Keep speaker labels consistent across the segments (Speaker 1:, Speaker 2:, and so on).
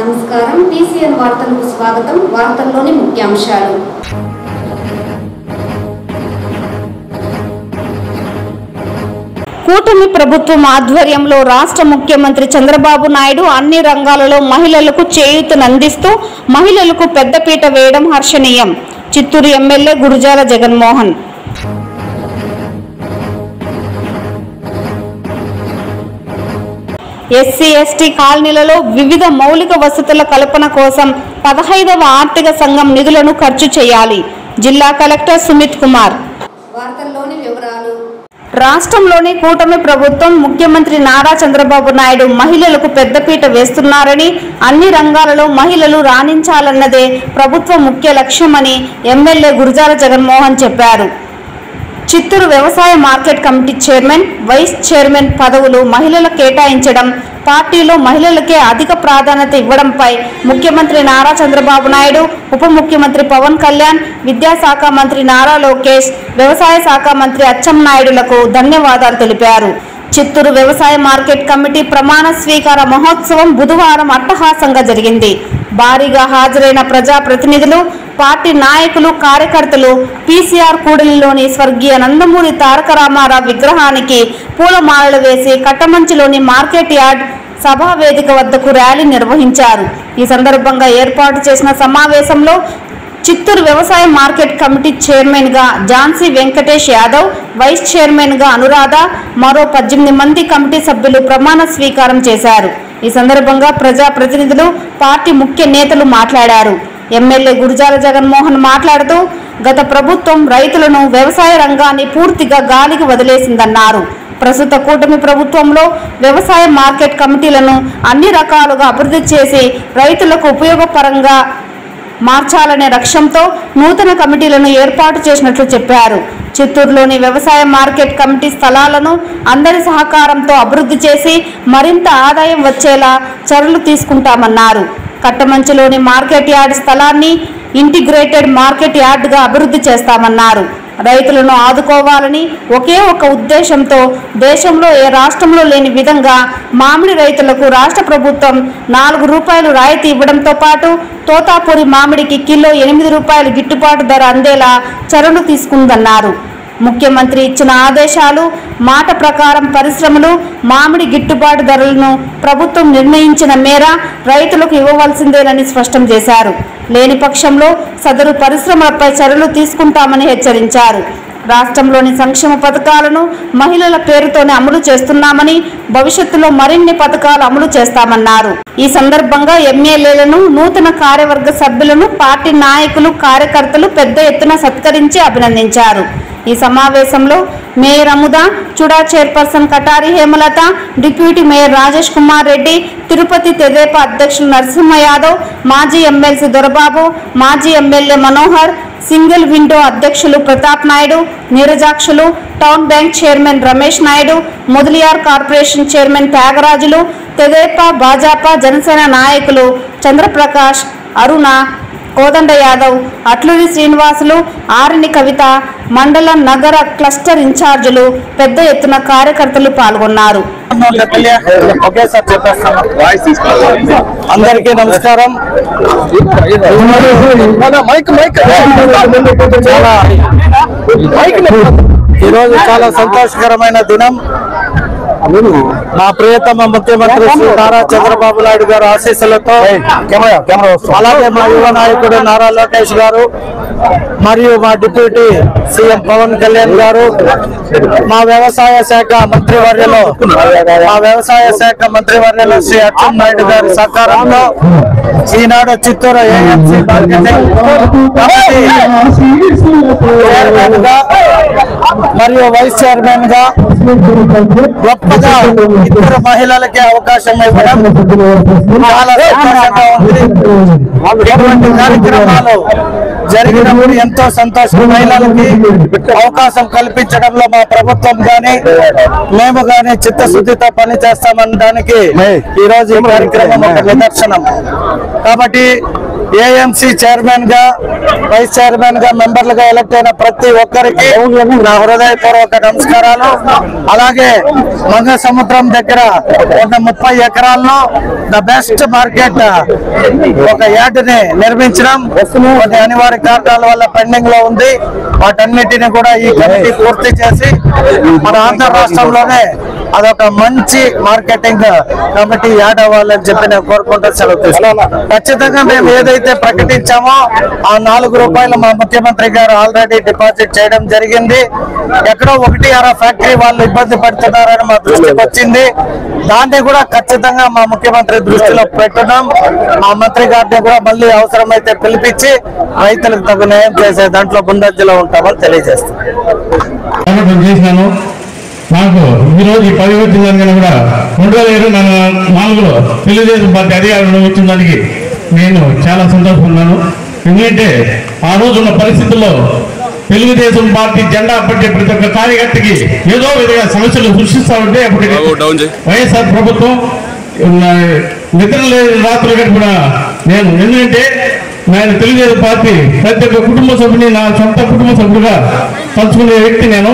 Speaker 1: నమస్కారం టీసీఎన్ వార్తలకు స్వాగతం. వార్తల్లోని ముఖ్యాంశాలు. కూటమి ప్రభుత్వం ఆధ్వర్యంలో రాష్ట్ర ముఖ్యమంత్రి చంద్రబాబు నాయుడు అన్ని రంగాలలో మహిళలకు చేయూతనందిస్తూ మహిళలకు పెద్దపీట వేయడం హర్షణీయం. Chittoor MLA Gurajala Jaganmohan. SC ST కాలనీలలో వివిధ మౌలిక వసతుల కల్పన కోసం 15వ ఆర్థిక సంఘం నిధులను ఖర్చు చేయాలి. జిల్లా కలెక్టర్ సుమిత్ కుమార్. వార్తల్లోని వివరాలు. రాష్ట్రంలోని కూటమి ప్రభుత్వం ముఖ్యమంత్రి నారా చంద్రబాబు నాయుడు మహిళలకు పెద్దపీట వేస్తున్నారని, అన్ని రంగాలలో మహిళలు రాణించాలన్నదే ప్రభుత్వ ముఖ్య లక్ష్యమని ఎమ్మెల్యే గురుజాల జగన్మోహన్ చెప్పారు. చిత్తూరు వ్యవసాయ market committee chairman, vice chairman పదవులు మహిళలకు కేటాయించడం, పార్టీలో మహిళలకే అధిక ప్రాధాన్యత ఇవ్వడంపై ముఖ్యమంత్రి నారా చంద్రబాబు నాయుడు, ఉప ముఖ్యమంత్రి పవన్ కళ్యాణ్, విద్యాశాఖ మంత్రి నారా లోకేష్, వ్యవసాయ శాఖ మంత్రి అచ్చెన్నాయుడులకు ధన్యవాదాలు తెలిపారు. చిత్తూరు వ్యవసాయ మార్కెట్ కమిటీ ప్రమాణ స్వీకార మహోత్సవం బుధవారం అట్టహాసంగా జరిగింది. భారీగా హాజరైన ప్రజాప్రతినిధులు, పార్టీ నాయకులు, కార్యకర్తలు పీసీఆర్ కూడలిలోని స్వర్గీయ నందమూరి తారక రామారావు విగ్రహానికి పూలమాలలు వేసి కట్టమంచిలోని మార్కెట్ యార్డ్ సభా వేదిక వద్దకు ర్యాలీ నిర్వహించారు. ఈ సందర్భంగా ఏర్పాటు చేసిన సమావేశంలో చిత్తూరు వ్యవసాయ మార్కెట్ కమిటీ చైర్మన్ గా ఝాన్సీ వెంకటేష్ యాదవ్, వైస్ చైర్మన్ గా అనురాధ, మరో 18 మంది కమిటీ సభ్యులు ప్రమాణ స్వీకారం చేశారు. ఈ సందర్భంగా ప్రజాప్రతినిధులు, పార్టీ ముఖ్య నేతలు మాట్లాడారు. ఎమ్మెల్యే గురుజాల జగన్మోహన్ మాట్లాడుతూ, గత ప్రభుత్వం రైతులను, వ్యవసాయ రంగాన్ని పూర్తిగా గాలికి వదిలేసిందన్నారు. ప్రస్తుత కూటమి ప్రభుత్వంలో వ్యవసాయ మార్కెట్ కమిటీలను అన్ని రకాలుగా అభివృద్ధి చేసి రైతులకు ఉపయోగపరంగా మార్చాలనే లక్ష్యంతో నూతన కమిటీలను ఏర్పాటు చేసినట్లు చెప్పారు. చిత్తూరులోని వ్యవసాయ మార్కెట్ కమిటీ స్థలాలను అందరి సహకారంతో అభివృద్ధి చేసి మరింత ఆదాయం వచ్చేలా చర్యలు తీసుకుంటామన్నారు. కట్టమంచిలోని మార్కెట్ యార్డ్ స్థలాన్ని ఇంటిగ్రేటెడ్ మార్కెట్ యార్డ్గా అభివృద్ధి చేస్తామన్నారు. రైతులను ఆదుకోవాలని ఒకే ఒక ఉద్దేశంతో దేశంలో ఏ రాష్ట్రంలో లేని విధంగా మామిడి రైతులకు రాష్ట్ర ప్రభుత్వం ₹4 రాయితీ ఇవ్వడంతో పాటు తోతాపూరి మామిడికి కిలో ₹8 గిట్టుబాటు ధర అందేలా చర్యలు తీసుకుందన్నారు. ముఖ్యమంత్రి ఇచ్చిన ఆదేశాలు, మాట ప్రకారం పరిశ్రమలు మామిడి గిట్టుబాటు ధరలను ప్రభుత్వం నిర్ణయించిన మేర రైతులకు ఇవ్వవలసిందేనని స్పష్టం చేశారు. లేని పక్షంలో సదరు పరిశ్రమలపై చర్యలు తీసుకుంటామని హెచ్చరించారు. రాష్ట్రంలోని సంక్షేమ పథకాలను మహిళల పేరుతోనే అమలు చేస్తున్నామని, భవిష్యత్తులో మరిన్ని పథకాలు అమలు చేస్తామన్నారు. ఈ సందర్భంగా ఎమ్మెల్యేలను, నూతన కార్యవర్గ సభ్యులను పార్టీ నాయకులు, కార్యకర్తలు పెద్ద ఎత్తున సత్కరించి అభినందించారు. ఈ సమావేశంలో mayor Amuda, CUDA chairperson Katari Hemalatha, deputy mayor Rajesh Kumar Reddy, Tirupati Tedepa అధ్యక్షులు నరసింహ యాదవ్, మాజీ ఎమ్మెల్సీ దొరబాబు, మాజీ ఎమ్మెల్యే మనోహర్, సింగిల్ విండో అధ్యక్షులు Pratap Naidu, Neerajakshulu, town bank chairman Ramesh Naidu, Mudaliar corporation chairman Thyagarajulu, Tedepa, Bhajapa, Janasena నాయకులు చంద్రప్రకాష్, అరుణ, కోదండ యాదవ్, అట్లూరి శ్రీనివాసులు, ఆరిని కవిత, మండల నగర క్లస్టర్ ఇన్ఛార్జీలు పెద్ద ఎత్తున కార్యకర్తలు పాల్గొన్నారు.
Speaker 2: అందరికీ నమస్కారం. ఈరోజు చాలా సంతోషకరమైన దినం. మా ప్రియతమ ముఖ్యమంత్రి శ్రీ నారా చంద్రబాబు నాయుడు గారు ఆశీస్సులతో, అలాగే మా యువ నాయకుడు నారా లోకేష్ గారు, మరియు మా డిప్యూటీ సీఎం పవన్ కళ్యాణ్ గారు, మా వ్యవసాయ శాఖ మంత్రివర్యులు శ్రీ అచ్చెన్నాయుడు గారి సహకారంలో ఈనాడు చిత్తూరు ఏఎంసీ చైర్మన్ గా మరియు వైస్ చైర్మన్ గా గొప్పగా ఇద్దరు మహిళలకే అవకాశం ఇవ్వడం చాలా సంతోషంగా ఉంది. ఇటువంటి కార్యక్రమాలు జరిగినప్పుడు ఎంతో సంతోషం. మహిళలకి అవకాశం కల్పించడంలో మా ప్రభుత్వం గాని మేము గాని చిత్తశుద్ధితో పనిచేస్తామనడానికి ఈ రోజు ఈ కార్యక్రమం ఒక నిదర్శనం. కాబట్టి ఏఎంసీ చైర్మన్ గా, వైస్ చైర్మన్ గా, మెంబర్లుగా ఎలక్ట్ అయిన ప్రతి ఒక్కరికి నా హృదయపూర్వక నమస్కారాలు. అలాగే మంగ సముద్రం దగ్గర ఉన్న 30 ఎకరాల్లో ద బెస్ట్ మార్కెట్ ఒక యార్డ్ ని నిర్మించడం కొన్ని అనివార్య కారణాల వల్ల పెండింగ్ లో ఉంది. వాటన్నిటిని కూడా ఈ కమిటీ పూర్తి చేసి మన ఆంధ్ర రాష్ట్రంలోనే అదొక మంచి మార్కెటింగ్ కమిటీ యాడ్ అవ్వాలని చెప్పి నేను కోరుకుంటూ సెలవు తీసుకున్నాను. ఖచ్చితంగా మేము ఏదైతే ప్రకటించామో ఆ ₹4 మా ముఖ్యమంత్రి గారు ఆల్రెడీ డిపాజిట్ చేయడం జరిగింది. ఎక్కడో 1-6 ఫ్యాక్టరీ వాళ్ళు ఇబ్బంది పడుతున్నారని మా దృష్టికి వచ్చింది. దాన్ని కూడా ఖచ్చితంగా మా ముఖ్యమంత్రి దృష్టిలో పెట్టున్నాం. మా మంత్రి గారిని కూడా మళ్ళీ అవసరమైతే పిలిపించి రైతులకు తగు న్యాయం చేసే దాంట్లో ముందంజలో ఉంటామని తెలియజేస్తాను.
Speaker 3: నాకు ఈరోజు ఈ పదవి వచ్చిన దానికన్నా కూడా 2024లో తెలుగుదేశం పార్టీ అధికారంలో వచ్చిన దానికి నేను చాలా సంతోషపడున్నాను. ఎందుకంటే ఆ రోజు ఉన్న పరిస్థితుల్లో తెలుగుదేశం పార్టీ జెండా పట్టే ప్రతి ఒక్క కార్యకర్తకి ఏదో విధంగా సమస్యలు సృష్టిస్తూ ఉంటే అప్పటికి వైఎస్ఆర్ ప్రభుత్వం నిద్ర లేని రాత్రులు గడిపిన నేను. ఎందుకంటే నేను తెలుగుదేశం పార్టీ ప్రతి ఒక్క కుటుంబ సభ్యుని నా సొంత కుటుంబ సభ్యులుగా పంచుకునే వ్యక్తి నేను.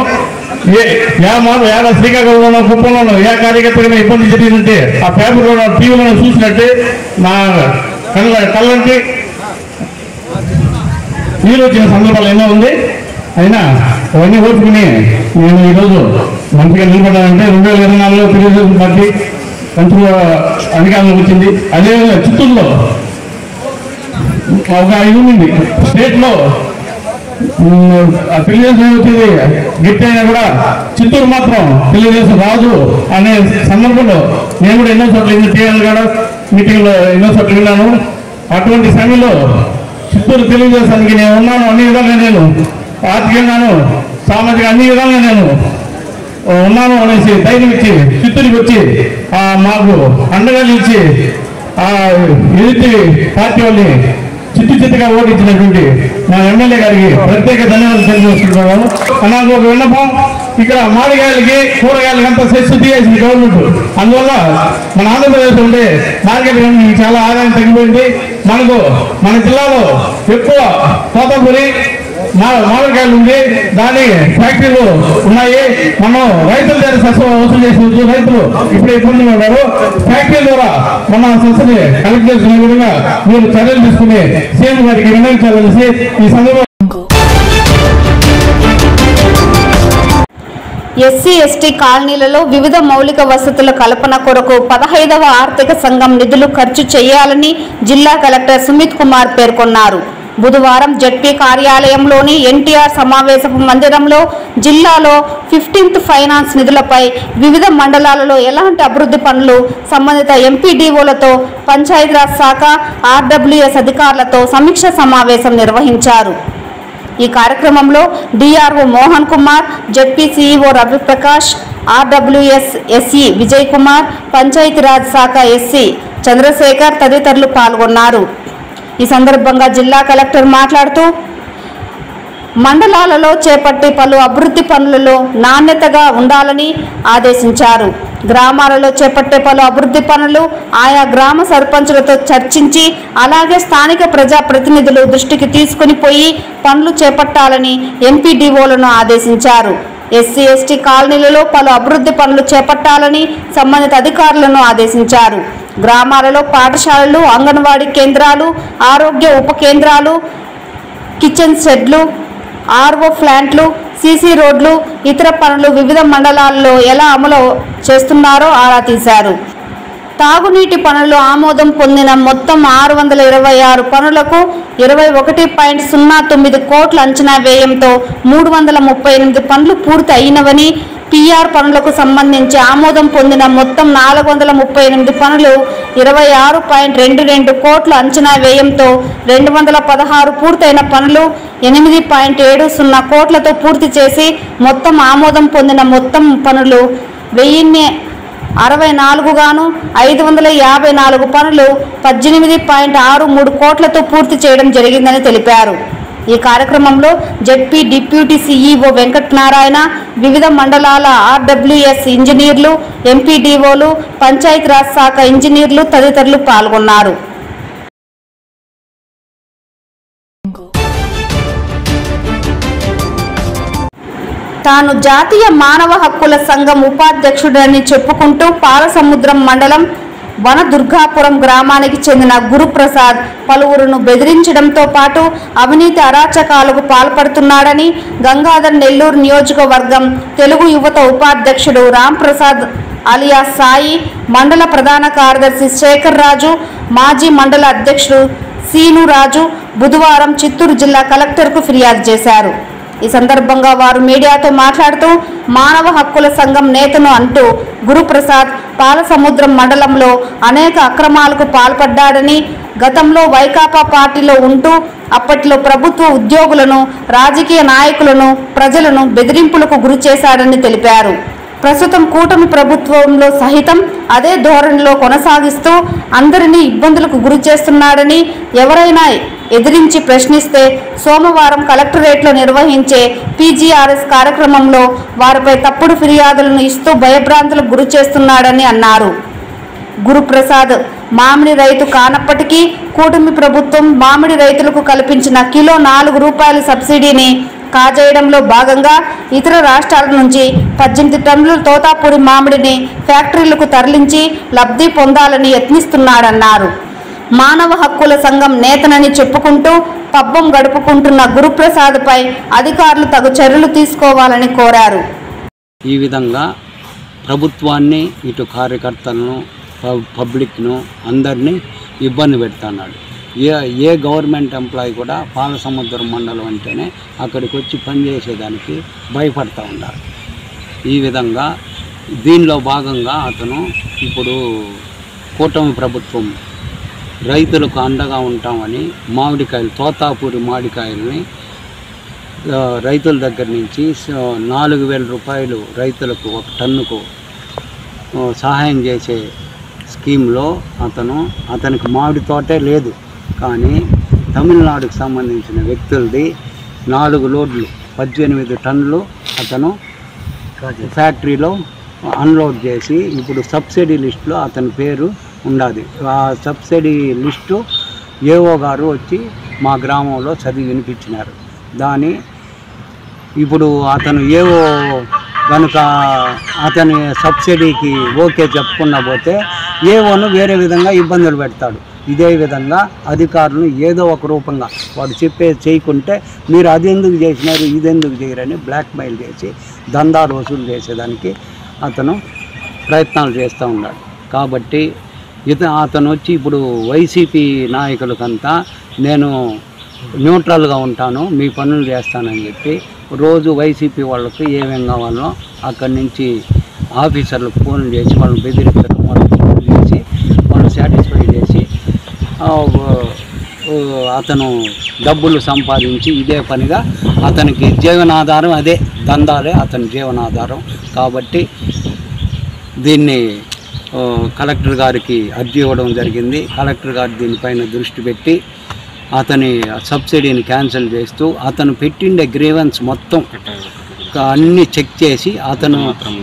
Speaker 3: శ్రీకాకుళంలో, కుప్పంలో ఏ కార్యకర్తగా ఇబ్బంది జరిగిందంటే ఆ పేపర్లో, టీవీలో చూసినట్టే నా కళ్ళంటే నీరు వచ్చిన సందర్భాలు ఎన్నో ఉంది. అయినా అవన్నీ ఓర్చుకుని నేను ఈరోజు మంచిగా నిలబడ్డానంటే 2024లో తెలుగుదేశం పార్టీ మంచి అధికారంలోకి వచ్చింది. అదేవిధంగా చిత్తూరులో ఒక 5 ఉంది స్టేట్లో తెలుగుదేశం వచ్చింది గట్టి అయినా కూడా చిత్తూరు మాత్రం తెలుగుదేశం రాదు అనే సందర్భంలో నేను కూడా ఎన్నో చోట్ల టీఎల్ కూడా మీటింగ్లో ఎన్నో చోట్ల విన్నాను. అటువంటి సమయంలో చిత్తూరు తెలుగుదేశానికి నేను ఉన్నాను, అన్ని విధాలుగా నేను ఆర్థికంగాను, సామాజిక అన్ని విధాలుగా నేను ఉన్నాను అనేసి ధైర్యం ఇచ్చి చిత్తూరుకి వచ్చి మాకు అండగా నిలిచి ఎదుటి పార్టీ వాళ్ళని చిత్తుగా ఓడించినటువంటి మా ఎమ్మెల్యే గారికి ప్రత్యేక ధన్యవాదాలు తెలియజేస్తున్నాను. నాకు ఒక విన్నపం, ఇక్కడ మామిడికాయలకి కూరగాయలకి అంతా సెస్ తీసేసింది గవర్నమెంట్. అందువల్ల మన ఆంధ్రప్రదేశ్ ఉండే మార్కెట్ చాలా ఆదాయం తగ్గిపోయింది. మన జిల్లాలో ఎక్కువ తోటపూరి మామిడికాయలు ఉంది, దాని ఫ్యాక్టరీలు ఉన్నాయి. మనం రైతుల దగ్గర సస్సు వసూలు చేసి రైతులు ఇప్పుడు ఇబ్బంది ఉన్నారు. ఫ్యాక్టరీ ద్వారా మన సస్సుని కలెక్ట్ చేసుకునే విధంగా మీరు చర్యలు తీసుకుని సీఎం గారికి విన్నవించాలనేసి ఈ సందర్భంగా
Speaker 1: ఎస్సీ ఎస్టీ కాలనీలలో వివిధ మౌలిక వసతుల కల్పన కొరకు 15వ ఆర్థిక సంఘం నిధులు ఖర్చు చేయాలని జిల్లా కలెక్టర్ సుమిత్ కుమార్ పేర్కొన్నారు. బుధవారం జడ్పీ కార్యాలయంలోని ఎన్టీఆర్ సమావేశపు మందిరంలో జిల్లాలో 15th ఫైనాన్స్ నిధులపై వివిధ మండలాలలో ఎలాంటి అభివృద్ధి పనులు సంబంధిత ఎంపీడీఓలతో, పంచాయతీరాజ్ శాఖ, ఆర్డబ్ల్యూఎస్ అధికారులతో సమీక్ష సమావేశం నిర్వహించారు. ఈ కార్యక్రమంలో DRO Mohan Kumar, ZP CEO Raviprakash, RWS SE Vijay Kumar, Panchayati Raj శాఖ ఎస్సీ చంద్రశేఖర్ తదితరులు పాల్గొన్నారు. ఈ సందర్భంగా జిల్లా కలెక్టర్ మాట్లాడుతూ మండలాలలో చేపట్టే పలు అభివృద్ధి పనులలో నాణ్యతగా ఉండాలని ఆదేశించారు. గ్రామాలలో చేపట్టే పలు అభివృద్ధి పనులు ఆయా గ్రామ సర్పంచులతో చర్చించి అలాగే స్థానిక ప్రజాప్రతినిధులు దృష్టికి తీసుకుని పోయి పనులు చేపట్టాలని ఎంపీడీఓలను ఆదేశించారు. ఎస్సీ ఎస్టీ కాలనీలలో పలు అభివృద్ధి పనులు చేపట్టాలని సంబంధిత అధికారులను ఆదేశించారు. గ్రామాలలో పాఠశాలలు, అంగన్వాడీ కేంద్రాలు, ఆరోగ్య ఉప కేంద్రాలు, కిచెన్ షెడ్లు, ఆర్ఓ ప్లాంట్లు, సీసీ రోడ్లు, ఇతర పనులు వివిధ మండలాల్లో ఎలా అమలు చేస్తున్నారో ఆరా తీశారు. తాగునీటి పనులు ఆమోదం పొందిన మొత్తం 626 పనులకు 21.09 కోట్ల అంచనా వ్యయంతో 338 పనులు పూర్తి అయినవని, పిఆర్ పనులకు సంబంధించి ఆమోదం పొందిన మొత్తం 438 పనులు 26.22 కోట్ల అంచనా వ్యయంతో 216 పూర్తయిన పనులు 8.70 కోట్లతో పూర్తి చేసి మొత్తం ఆమోదం పొందిన మొత్తం పనులు 1064 గాను 554 పనులు 18.63 కోట్లతో పూర్తి చేయడం జరిగిందని తెలిపారు. ఈ కార్యక్రమంలో జడ్పీ డిప్యూటీ సీఈఓ వెంకటనారాయణ, వివిధ మండలాల ఆర్డబ్ల్యూఎస్ ఇంజనీర్లు, ఎంపీడీఓలు, పంచాయతీరాజ్ శాఖ ఇంజనీర్లు తదితరులు పాల్గొన్నారు. తాను జాతీయ మానవ హక్కుల సంఘం ఉపాధ్యక్షుడని చెప్పుకుంటూ పాలసముద్రం మండలం వనదుర్గాపురం గ్రామానికి చెందిన గురుప్రసాద్ పలువురును బెదిరించడంతో పాటు అవినీతి అరాచకాలకు పాల్పడుతున్నాడని గంగాధర్ నెల్లూరు నియోజకవర్గం తెలుగు యువత ఉపాధ్యక్షుడు రాంప్రసాద్ అలియా సాయి, మండల ప్రధాన కార్యదర్శి శేఖర్ రాజు, మాజీ మండల అధ్యక్షుడు సీను రాజు బుధవారం చిత్తూరు జిల్లా కలెక్టర్కు ఫిర్యాదు చేశారు. ఈ సందర్భంగా వారు మీడియాతో మాట్లాడుతూ మానవ హక్కుల సంఘం నేతను అంటూ గురుప్రసాద్ పాలసముద్రం మండలంలో అనేక అక్రమాలకు పాల్పడ్డాడని, గతంలో వైకాపా పార్టీలో ఉంటూ అప్పట్లో ప్రభుత్వ ఉద్యోగులను, రాజకీయ నాయకులను, ప్రజలను బెదిరింపులకు గురి చేశాడని తెలిపారు. ప్రస్తుతం కూటమి ప్రభుత్వంలో సహితం అదే ధోరణిలో కొనసాగిస్తూ అందరినీ ఇబ్బందులకు గురి చేస్తున్నాడని, ఎవరైనా ఎదిరించి ప్రశ్నిస్తే సోమవారం కలెక్టరేట్లో నిర్వహించే పీజీఆర్ఎస్ కార్యక్రమంలో వారిపై తప్పుడు ఫిర్యాదులను ఇస్తూ భయభ్రాంతులకు గురి చేస్తున్నాడని అన్నారు. గురుప్రసాద్ మామిడి రైతు కానప్పటికీ కూటమి ప్రభుత్వం మామిడి రైతులకు కల్పించిన కిలో 4 రూపాయల సబ్సిడీని కాజేయడంలో భాగంగా ఇతర రాష్ట్రాల నుంచి 18 టన్నుల తోతాపూరి మామిడిని ఫ్యాక్టరీలకు తరలించి లబ్ధి పొందాలని యత్నిస్తున్నాడన్నారు. మానవ హక్కుల సంఘం నేతనని చెప్పుకుంటూ పబ్బం గడుపుకుంటున్న గురుప్రసాద్పై అధికారులు తగు చర్యలు తీసుకోవాలని కోరారు.
Speaker 4: ఈ విధంగా ప్రభుత్వాన్ని, ఇటు కార్యకర్తలను, పబ్లిక్ను అందరినీ ఇబ్బంది పెడుతున్నాడు. ఏ గవర్నమెంట్ ఎంప్లాయీ కూడా పాలసముద్రం మండలం అంటేనే అక్కడికి వచ్చి పనిచేసేదానికి భయపడతా ఉన్నారు. ఈ విధంగా దీనిలో భాగంగా అతను ఇప్పుడు కూటమి ప్రభుత్వం రైతులకు అండగా ఉంటామని మామిడికాయలు, తోతాపూరి మామిడికాయలని రైతుల దగ్గర నుంచి 4,000 రూపాయలు రైతులకు 1 టన్నుకు సహాయం చేసే స్కీమ్లో అతనికి మామిడి తోటే లేదు, కానీ తమిళనాడుకు సంబంధించిన వ్యక్తులది 4 లోడ్లు 18 టన్నులు అతను ఫ్యాక్టరీలో అన్లోడ్ చేసి ఇప్పుడు సబ్సిడీ లిస్టులో అతని పేరు ఉండాలి. ఆ సబ్సిడీ లిస్టు ఏఓ గారు వచ్చి మా గ్రామంలో చదివి వినిపించినారు. దాని ఇప్పుడు అతను ఏవో కనుక అతని సబ్సిడీకి ఓకే చెప్పుకున్న పోతే ఏవోను వేరే విధంగా ఇబ్బందులు పెడతాడు. ఇదే విధంగా అధికారులను ఏదో ఒక రూపంగా వాడు చెప్పేది చేయకుంటే మీరు అది ఎందుకు చేసినారు, ఇది ఎందుకు చేయరని బ్లాక్మెయిల్ చేసి దందాలు వసూలు చేసేదానికి అతను ప్రయత్నాలు చేస్తూ ఉన్నాడు. కాబట్టి అతను వచ్చి ఇప్పుడు వైసీపీ నాయకులకంతా నేను న్యూట్రల్గా ఉంటాను, మీ పనులు చేస్తానని చెప్పి రోజు వైసీపీ వాళ్ళకి ఏమేం కావాలో అక్కడి నుంచి ఆఫీసర్లకు ఫోన్లు చేసి వాళ్ళని బెదిరించడం, వాళ్ళకి ఫోన్లు చేసి వాళ్ళు సాటిస్ఫై చేసి అతను డబ్బులు సంపాదించి ఇదే పనిగా అతనికి జీవనాధారం, అదే దందాలే అతని జీవనాధారం. కాబట్టి దీన్ని కలెక్టర్ గారికి అర్జీ ఇవ్వడం జరిగింది. కలెక్టర్ గారు దీనిపైన దృష్టి పెట్టి అతని సబ్సిడీని క్యాన్సిల్ చేస్తూ అతను పెట్టిండే గ్రీవెన్స్ మొత్తం అన్నీ చెక్ చేసి అతను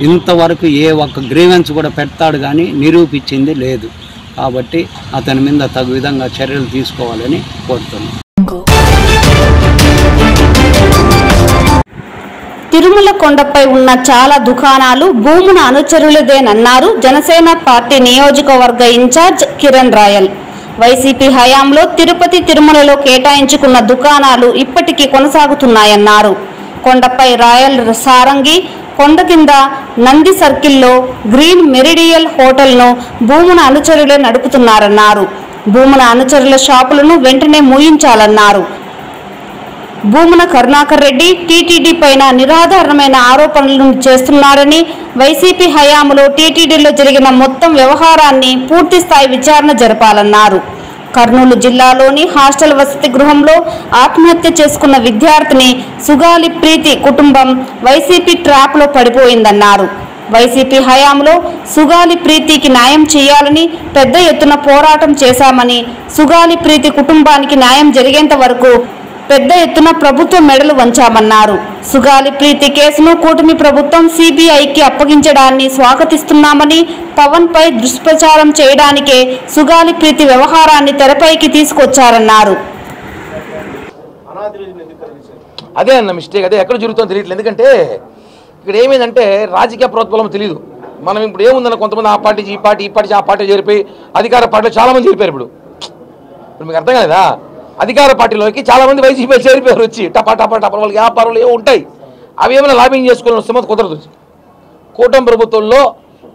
Speaker 4: ఇంతవరకు ఏ ఒక్క గ్రీవెన్స్ కూడా పెడతాడు కానీ నిరూపించింది లేదు. కాబట్టి అతని మీద తగు విధంగా చర్యలు తీసుకోవాలని కోరుతున్నాను.
Speaker 1: తిరుమల కొండపై ఉన్న చాలా దుకాణాలు భూమున అనుచరులదేనన్నారు జనసేన పార్టీ నియోజకవర్గ ఇన్ఛార్జ్ కిరణ్ రాయల్. వైసీపీ హయాంలో తిరుపతి, తిరుమలలో కేటాయించుకున్న దుకాణాలు ఇప్పటికీ కొనసాగుతున్నాయన్నారు. కొండపై రాయల్ సారంగి, కొండ కింద నంది సర్కిల్లో గ్రీన్ మెరిడియల్ హోటల్ను భూమున అనుచరులే నడుపుతున్నారన్నారు. భూమున అనుచరుల షాపులను వెంటనే మూయించాలన్నారు. భూమున కరుణాకర్ రెడ్డి టీటీడీ పైన నిరాధారమైన ఆరోపణలను చేస్తున్నారని, వైసీపీ హయాంలో టీటీడీలో జరిగిన మొత్తం వ్యవహారాన్ని పూర్తిస్థాయి విచారణ జరపాలన్నారు. కర్నూలు జిల్లాలోని హాస్టల్ వసతి గృహంలో ఆత్మహత్య చేసుకున్న విద్యార్థిని సుగాలి ప్రీతి కుటుంబం వైసీపీ ట్రాప్లో పడిపోయిందన్నారు. వైసీపీ హయాంలో సుగాలి ప్రీతికి న్యాయం చేయాలని పెద్ద ఎత్తున పోరాటం చేశామని, సుగాలి ప్రీతి కుటుంబానికి న్యాయం జరిగేంత వరకు పెద్ద ఎత్తున ప్రభుత్వ మెడలు వంచామన్నారు. సుగాలి ప్రీతి కేసును కూటమి ప్రభుత్వం సిబిఐకి అప్పగించడాన్ని స్వాగతిస్తున్నామని, పవన్ పై దుష్ప్రచారం చేయడానికే సుగాలి ప్రీతి వ్యవహారాన్ని తెరపైకి తీసుకొచ్చారన్నారు.
Speaker 5: అదే అన్న మిస్టేక్, అదే ఎక్కడ జరుగుతుందో తెలియట్లేదు. ఎందుకంటే ఇక్కడ ఏమైందంటే రాజకీయ ప్రోత్బలం తెలియదు. మనం ఇప్పుడు ఏముందన్న కొంతమంది ఆ పార్టీ ఈ పార్టీ ఆ పార్టీ చేరిపోయి అధికార పార్టీలో చాలామంది చేరిపోయారు. ఇప్పుడు మీకు అర్థం కాలేదా? అధికార పార్టీలోకి చాలామంది వైసీపీ చేరిపోయారు వచ్చి టపా వాళ్ళకి వ్యాపారాలు ఏమో ఉంటాయి, అవి ఏమైనా లాబింగ్ చేసుకొని వస్తే మాకు కుదరదు. కూటమి ప్రభుత్వంలో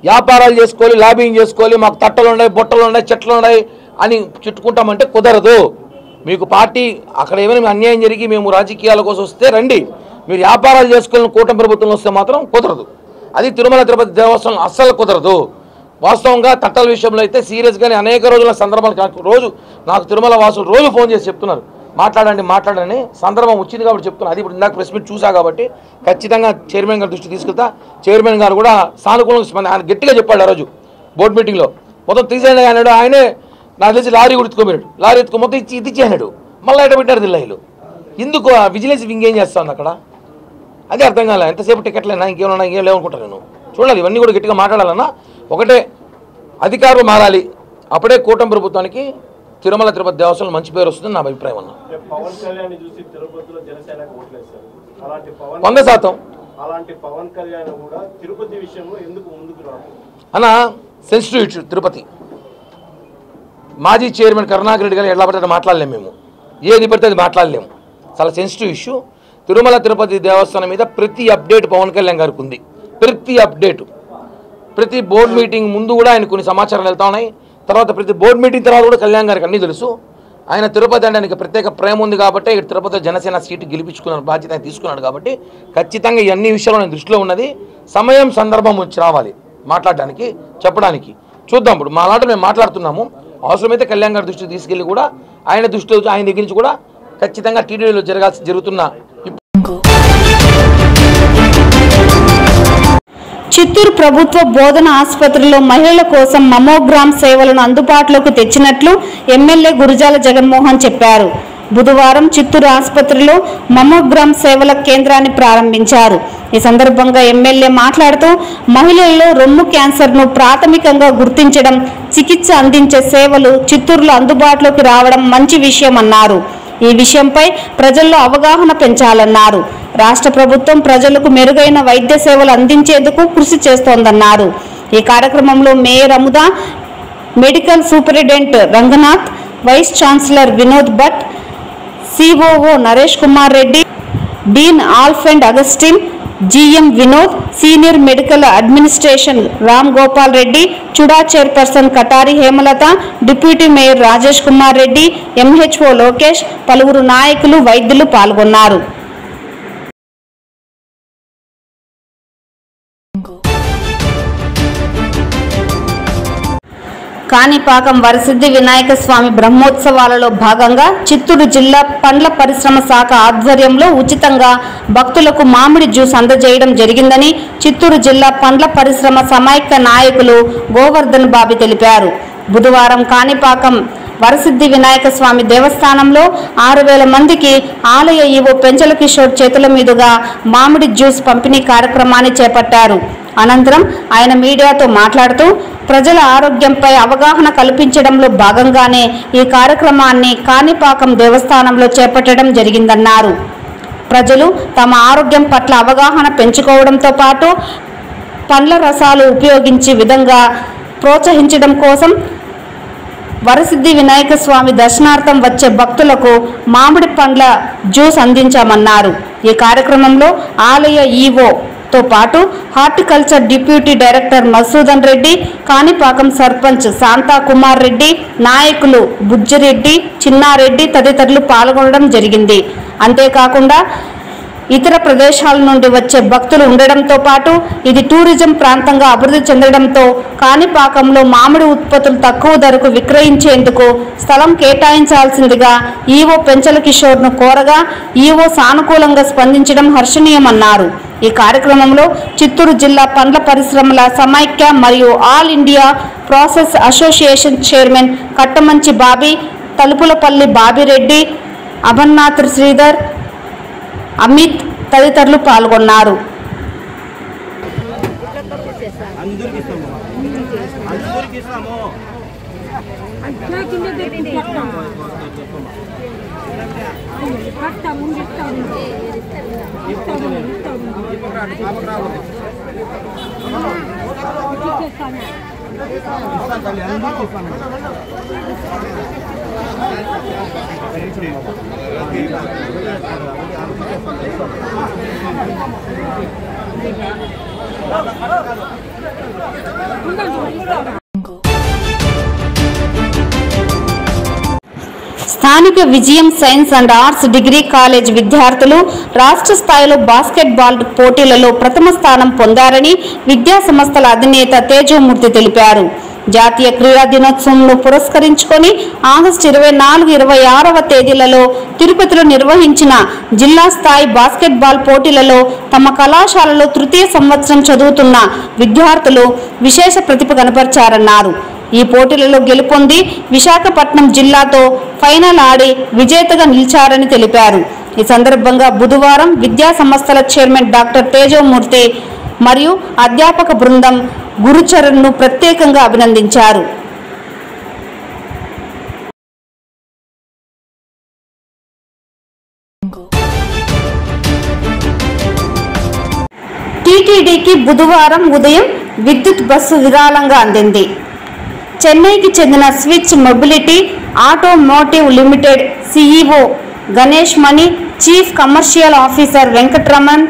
Speaker 5: వ్యాపారాలు చేసుకోవాలి, లాబింగ్ చేసుకోవాలి, మాకు తట్టలు ఉన్నాయి, బొట్టలు ఉన్నాయి, చెట్లు ఉన్నాయి అని చుట్టుకుంటామంటే కుదరదు. మీకు పార్టీ అక్కడ ఏమైనా అన్యాయం జరిగి మేము రాజకీయాల కోసం వస్తే రండి, మీరు వ్యాపారాలు చేసుకోవాలని కూటమి ప్రభుత్వంలో వస్తే మాత్రం కుదరదు. అది తిరుమల తిరుపతి దేవస్థానం అస్సలు కుదరదు. వాస్తవంగా తట్టల విషయంలో అయితే సీరియస్గానే అనేక రోజుల సందర్భాలు రోజు నాకు తిరుమల వాసులు రోజు ఫోన్ చేసి చెప్తున్నారు, మాట్లాడని సందర్భం వచ్చింది కాబట్టి చెప్తున్నారు. అది ఇప్పుడు ఇందాక ప్రెస్ మీట్ చూసా కాబట్టి ఖచ్చితంగా చైర్మన్ గారి దృష్టి తీసుకెళ్తా. చైర్మన్ గారు కూడా సానుకూలంగా ఆయన గట్టిగా చెప్పాడు. ఆ రోజు బోర్డు మీటింగ్లో మొత్తం తీసేయండి అన్నాడు. ఆయనే నాకు తెలిసి లారీ కూడా ఎత్తుకోమన్నాడు, లారీ ఎత్తుకో మొత్తం ఇది ఇచ్చేయన్నాడు. మళ్ళీ ఎట పెట్టారు దిల్లాయిలు. ఎందుకు ఆ విజిలెన్స్ ఇంకేం చేస్తాను అక్కడ? అదే అర్థం కాలే. ఎంతసేపు టికెట్లైనా ఇంకేమన్నా ఇంకేం లేవనుకుంటాను నేను. చూడాలి, ఇవన్నీ కూడా గట్టిగా మాట్లాడాలన్నా ఒకటే, అధికారులు మారాలి. అప్పుడే కూటమి ప్రభుత్వానికి తిరుమల తిరుపతి దేవస్థానం మంచి పేరు వస్తుందని నా అభిప్రాయం అన్న. 100% అన్న సెన్సిటివ్ ఇష్యూ. తిరుపతి మాజీ చైర్మన్ కరుణాకర్ రెడ్డి గారు ఎలా పడితే మాట్లాడలేము, మేము ఏది పడితే అది మాట్లాడలేము. చాలా సెన్సిటివ్ ఇష్యూ. తిరుమల తిరుపతి దేవస్థానం మీద ప్రతి అప్డేట్ పవన్ కళ్యాణ్ గారికి ఉంది. ప్రతి అప్డేటు, ప్రతి బోర్డు మీటింగ్ ముందు కూడా ఆయన కొన్ని సమాచారాలు వెళ్తా ఉన్నాయి. తర్వాత ప్రతి బోర్డు మీటింగ్ తర్వాత కూడా కళ్యాణ్ గారికి అన్నీ తెలుసు. ఆయన తిరుపతి అంటే ఆయనకి ప్రత్యేక ప్రేమ ఉంది కాబట్టి ఇక్కడ తిరుపతి జనసేన సీటు గెలిపించుకున్న బాధ్యత ఆయన తీసుకున్నాడు కాబట్టి ఖచ్చితంగా ఈ అన్ని విషయాలు నేను దృష్టిలో ఉన్నది. సమయం సందర్భం వచ్చి రావాలి మాట్లాడడానికి, చెప్పడానికి. చూద్దాం. ఇప్పుడు మా లాంటి మేము మాట్లాడుతున్నాము. అవసరమైతే కళ్యాణ్ గారి దృష్టికి తీసుకెళ్ళి కూడా ఆయన దగ్గర నుంచి కూడా ఖచ్చితంగా టీడీలో జరుగుతున్న
Speaker 1: చిత్తూరు ప్రభుత్వ బోధన ఆసుపత్రిలో మహిళల కోసం మమోగ్రామ్ సేవలను అందుబాటులోకి తెచ్చినట్లు ఎమ్మెల్యే గురజాల జగన్మోహన్ చెప్పారు. బుధవారం చిత్తూరు ఆసుపత్రిలో మమోగ్రామ్ సేవల కేంద్రాన్ని ప్రారంభించారు. ఈ సందర్భంగా ఎమ్మెల్యే మాట్లాడుతూ మహిళల్లో రొమ్ము క్యాన్సర్ను ప్రాథమికంగా గుర్తించడం, చికిత్స అందించే సేవలు చిత్తూరులో అందుబాటులోకి రావడం మంచి విషయమన్నారు. ఈ విషయంపై ప్రజల్లో అవగాహన పెంచాలన్నారు. రాష్ట్ర ప్రభుత్వం ప్రజలకు మెరుగైన వైద్య సేవలు అందించేందుకు కృషి చేస్తోందన్నారు. ఈ కార్యక్రమంలో mayor Amuda, medical superintendent Ranganath, vice chancellor Vinod Bhat, COO Naresh Kumar Reddy, dean Alfred Augustine, GM Vinod, senior medical administration Ram Gopal Reddy, CUDA chairperson Katari Hemalatha, deputy mayor Rajesh Kumar Reddy, MHO Lokesh, పలువురు నాయకులు, వైద్యులు పాల్గొన్నారు. కాణిపాకం వరసిద్ధి వినాయక స్వామి బ్రహ్మోత్సవాలలో భాగంగా చిత్తూరు జిల్లా పండ్ల పరిశ్రమ శాఖ ఆధ్వర్యంలో ఉచితంగా భక్తులకు మామిడి జ్యూస్ అందజేయడం జరిగిందని చిత్తూరు జిల్లా పండ్ల పరిశ్రమ సమైక్య నాయకులు గోవర్ధన్ బాబి తెలిపారు. బుధవారం కాణిపాకం వరసిద్ధి వినాయక స్వామి దేవస్థానంలో 6,000 మందికి ఆలయ ఈవో పెంచల కిషోర్ చేతుల మీదుగా మామిడి జ్యూస్ పంపిణీ కార్యక్రమాన్ని చేపట్టారు. అనంతరం ఆయన మీడియాతో మాట్లాడుతూ ప్రజల ఆరోగ్యంపై అవగాహన కల్పించడంలో భాగంగానే ఈ కార్యక్రమాన్ని కాణిపాకం దేవస్థానంలో చేపట్టడం జరిగిందన్నారు. ప్రజలు తమ ఆరోగ్యం పట్ల అవగాహన పెంచుకోవడంతో పాటు పండ్ల రసాలు ఉపయోగించే విధంగా ప్రోత్సహించడం కోసం వరసిద్ధి వినాయక స్వామి దర్శనార్థం వచ్చే భక్తులకు మామిడి పండ్ల జ్యూస్ అందించామన్నారు. ఈ కార్యక్రమంలో ఆలయ ఈవోతో పాటు horticulture deputy director Masudan Reddy, Kanipakam sarpanch Shanta Kumar Reddy, నాయకులు బుజ్జిరెడ్డి, చిన్నారెడ్డి తదితరులు పాల్గొనడం జరిగింది. అంతేకాకుండా ఇతర ప్రదేశాల నుండి వచ్చే భక్తులు ఉండడంతో పాటు ఇది టూరిజం ప్రాంతంగా అభివృద్ధి చెందడంతో కాణిపాకంలో మామిడి ఉత్పత్తులు తక్కువ ధరకు విక్రయించేందుకు స్థలం కేటాయించాల్సిందిగా ఈవో పెంచల కిషోర్ను కోరగా ఈవో సానుకూలంగా స్పందించడం హర్షణీయమన్నారు. ఈ కార్యక్రమంలో చిత్తూరు జిల్లా పండ్ల పరిశ్రమల సమైక్య మరియు all India process association chairman Kattamanchi Bobby, Talupulapalli Babi Reddy, Amarnath Sridhar, Amit తదితరులు పాల్గొన్నారు. స్థానిక విజయం science and arts degree college విద్యార్థులు రాష్ట్ర స్థాయిలో బాస్కెట్బాల్ పోటీలలో ప్రథమ స్థానం పొందారని విద్యా సంస్థల అధినేత తేజోమూర్తి తెలిపారు. జాతీయ క్రీడా దినోత్సవంను పురస్కరించుకొని ఆగస్టు 24, 26వ తేదీలలో తిరుపతిలో నిర్వహించిన జిల్లా స్థాయి బాస్కెట్బాల్ పోటీలలో తమ కళాశాలలో తృతీయ సంవత్సరం చదువుతున్న విద్యార్థులు విశేష ప్రతిభ కనపరిచారన్నారు. ఈ పోటీలలో గెలుపొంది విశాఖపట్నం జిల్లాతో ఫైనల్ ఆడి విజేతగా నిలిచారని తెలిపారు. ఈ సందర్భంగా బుధవారం విద్యా సంస్థల చైర్మన్ డాక్టర్ తేజోమూర్తి మరియు అధ్యాపక బృందం గురుచరణ్ను ప్రత్యేకంగా అభినందించారు. టీటీడీకి బుధవారం ఉదయం విద్యుత్ బస్సు విరాళంగా అందింది. చెన్నైకి చెందిన Switch Mobility Automotive Limited CEO Ganesh Mani, chief commercial officer Venkataraman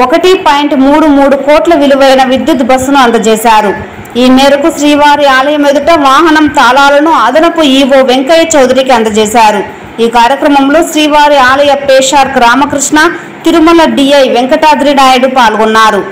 Speaker 1: 1.33 కోట్ల విలువైన విద్యుత్ బస్సును అందజేశారు. ఈ మేరకు శ్రీవారి ఆలయం ఎదుట వాహనం తాళాలను అదనపు ఈవో వెంకయ్య చౌదరికి అందజేశారు. ఈ కార్యక్రమంలో శ్రీవారి ఆలయ పేషార్క్ రామకృష్ణ, తిరుమల డిఐ వెంకటాద్రి నాయుడు పాల్గొన్నారు.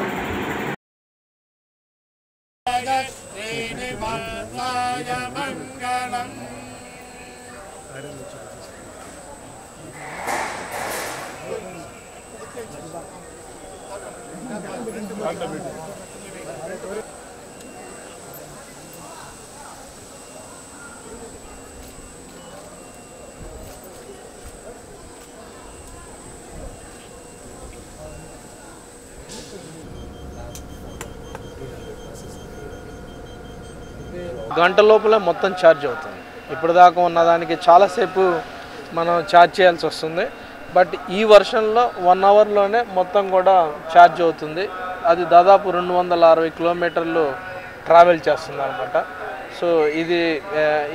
Speaker 6: గంట లోపల మొత్తం ఛార్జ్ అవుతుంది. ఇప్పుడు దాకా ఉన్నదానికి చాలాసేపు మనం ఛార్జ్ చేయాల్సి వస్తుంది. బట్ ఈ వర్షన్లో 1 అవర్లోనే మొత్తం కూడా ఛార్జ్ అవుతుంది. అది దాదాపు 260 కిలోమీటర్లు ట్రావెల్ చేస్తుంది అనమాట. సో ఇది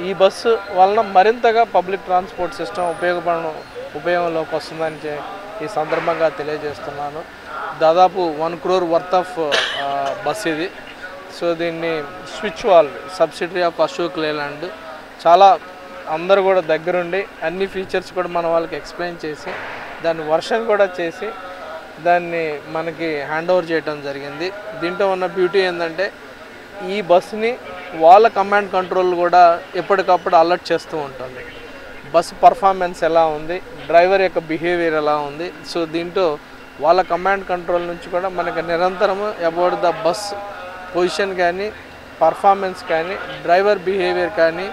Speaker 6: ఈ బస్సు వలన మరింతగా పబ్లిక్ ట్రాన్స్పోర్ట్ సిస్టమ్ ఉపయోగంలోకి వస్తుందని ఈ సందర్భంగా తెలియజేస్తున్నాను. దాదాపు 1 crore వర్త్ ఆఫ్ బస్ ఇది. సో దీన్ని స్విచ్ వాల్ సబ్సిడరీ ఆఫ్ అశోక్ లేలాండ్ చాలా అందరూ కూడా దగ్గరుండి అన్ని ఫీచర్స్ కూడా మన వాళ్ళకి ఎక్స్ప్లెయిన్ చేసి దాన్ని వర్షన్ కూడా చేసి దాన్ని మనకి హ్యాండ్ ఓవర్ చేయడం జరిగింది. దీంట్లో ఉన్న బ్యూటీ ఏంటంటే ఈ బస్సుని వాళ్ళ కమాండ్ కంట్రోల్ కూడా ఎప్పటికప్పుడు అలర్ట్ చేస్తూ ఉంటుంది. బస్సు పర్ఫార్మెన్స్ ఎలా ఉంది, డ్రైవర్ యొక్క బిహేవియర్ ఎలా ఉంది. సో దీంట్లో వాళ్ళ కమాండ్ కంట్రోల్ నుంచి కూడా మనకి నిరంతరము అబౌట్ ద బస్ పొజిషన్ కానీ, పర్ఫార్మెన్స్ కానీ, డ్రైవర్ బిహేవియర్ కానీ,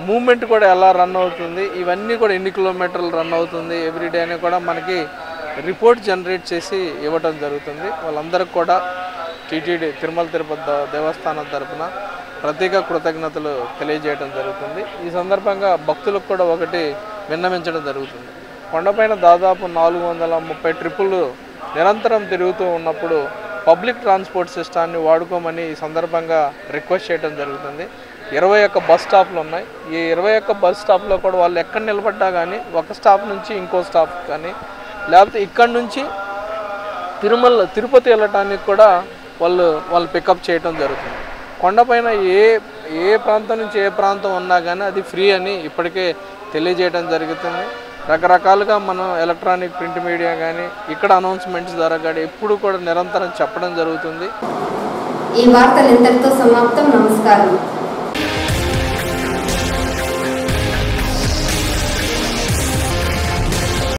Speaker 6: మూమెంట్ కూడా ఎలా రన్ అవుతుంది, ఇవన్నీ కూడా ఎన్ని కిలోమీటర్లు రన్ అవుతుంది ఎవ్రీడే అని కూడా మనకి రిపోర్ట్ జనరేట్ చేసి ఇవ్వడం జరుగుతుంది. వాళ్ళందరికీ కూడా టీటీడీ తిరుమల తిరుపతి దేవస్థానం తరఫున ప్రత్యేక కృతజ్ఞతలు తెలియజేయడం జరుగుతుంది. ఈ సందర్భంగా భక్తులకు కూడా ఒకటి విన్నవించడం జరుగుతుంది. కొండపైన దాదాపు 430 ట్రిప్పులు నిరంతరం తిరుగుతూ ఉన్నప్పుడు పబ్లిక్ ట్రాన్స్పోర్ట్ సిస్టాన్ని వాడుకోమని ఈ సందర్భంగా రిక్వెస్ట్ చేయడం జరుగుతుంది. 21 బస్ స్టాప్లు ఉన్నాయి. ఈ 21 బస్ స్టాప్లో కూడా వాళ్ళు ఎక్కడ నిలబడ్డా కానీ ఒక స్టాప్ నుంచి ఇంకో స్టాప్ కానీ లేకపోతే ఇక్కడ నుంచి తిరుపతి వెళ్ళటానికి కూడా వాళ్ళు పికప్ చేయడం జరుగుతుంది. కొండపైన ఏ ప్రాంతం నుంచి ఏ ప్రాంతం ఉన్నా కానీ అది ఫ్రీ అని ఇప్పటికే తెలియజేయడం జరుగుతుంది. రకరకాలుగా మనం ఎలక్ట్రానిక్ ప్రింట్ మీడియా కానీ ఇక్కడ అనౌన్స్మెంట్స్ ద్వారా కానీ ఎప్పుడు కూడా నిరంతరం చెప్పడం జరుగుతుంది.
Speaker 1: ఈ వార్తలు ఇంతటితో సమాప్తం. నమస్కారం.